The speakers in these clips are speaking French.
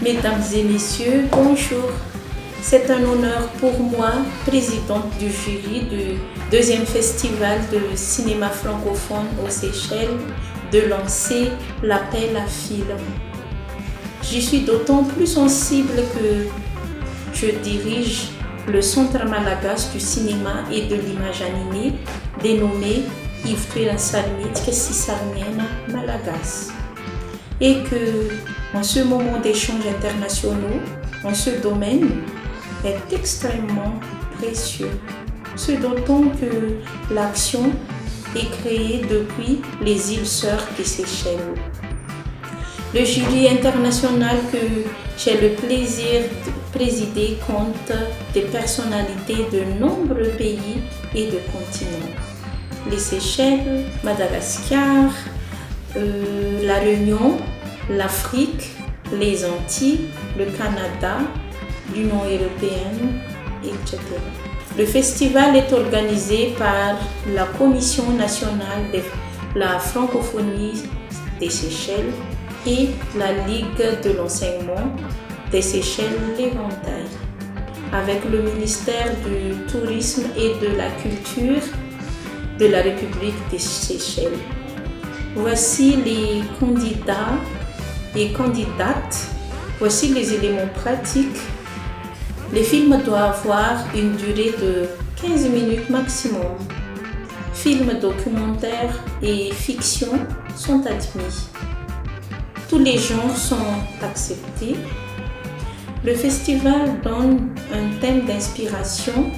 Mesdames et messieurs, bonjour. C'est un honneur pour moi, présidente du jury du deuxième festival de cinéma francophone aux Seychelles, de lancer l'appel à film. Je suis d'autant plus sensible que je dirige le Centre Malagasy du cinéma et de l'image animée, dénommé Ivtoeran Salimihetsika sy Sarimiaina Malagasy. Et que, en ce moment d'échanges internationaux, en ce domaine, est extrêmement précieux. Ce d'autant que l'action est créée depuis les îles Sœurs des Seychelles. Le jury international que j'ai le plaisir de présider compte des personnalités de nombreux pays et de continents. Les Seychelles, Madagascar, la Réunion, l'Afrique, les Antilles, le Canada, l'Union européenne, etc. Le festival est organisé par la Commission nationale de la francophonie des Seychelles et la Ligue de l'enseignement des Seychelles l'Éventail, avec le ministère du Tourisme et de la Culture de la République des Seychelles. Voici les candidats et candidates. Voici les éléments pratiques. Les films doivent avoir une durée de 15 minutes maximum. Films documentaires et fiction sont admis. Tous les genres sont acceptés. Le festival donne un thème d'inspiration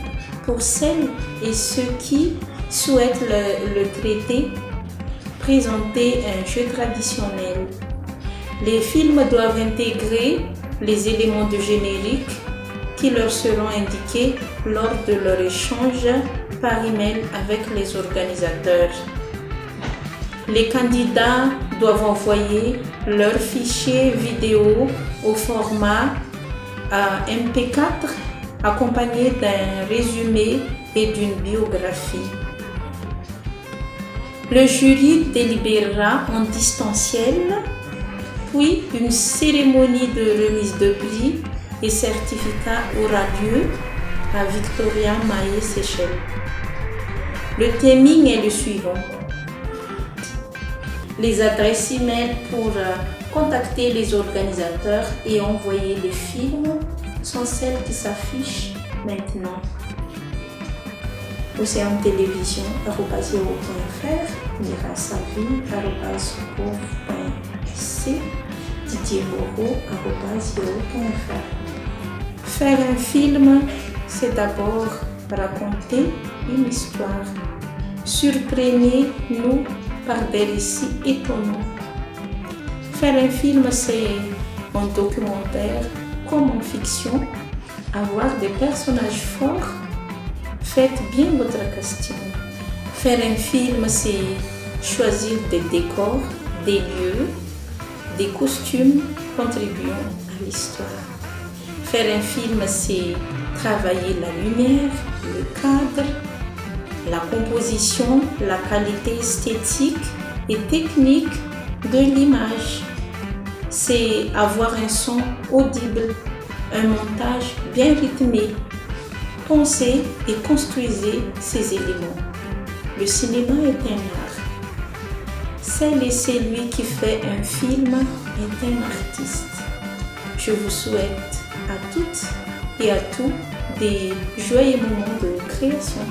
pour celles et ceux qui souhaitent le traiter, présenter un jeu traditionnel. Les films doivent intégrer les éléments de générique qui leur seront indiqués lors de leur échange par email avec les organisateurs. Les candidats doivent envoyer leur fichier vidéo au format MP4 accompagné d'un résumé et d'une biographie. Le jury délibérera en distanciel, puis une cérémonie de remise de prix et certificat aura lieu à Victoria Mahé, Seychelles. Le timing est le suivant. Les adresses e-mail pour contacter les organisateurs et envoyer les films sont celles qui s'affichent maintenant. Océan Télévision @yahoo.fr, mirasavi@gouv.c, didierboro@yahoo.fr. Faire un film, c'est d'abord raconter une histoire. Surprenez-nous par des récits étonnants. Faire un film, c'est un documentaire comme en fiction, avoir des personnages forts. Faites bien votre casting. Faire un film, c'est choisir des décors, des lieux, des costumes contribuant à l'histoire. Faire un film, c'est travailler la lumière, le cadre, la composition, la qualité esthétique et technique de l'image. C'est avoir un son audible, un montage bien rythmé. Pensez et construisez ces éléments. Le cinéma est un art. Celle et celui qui fait un film est un artiste. Je vous souhaite à toutes et à tous des joyeux moments de création.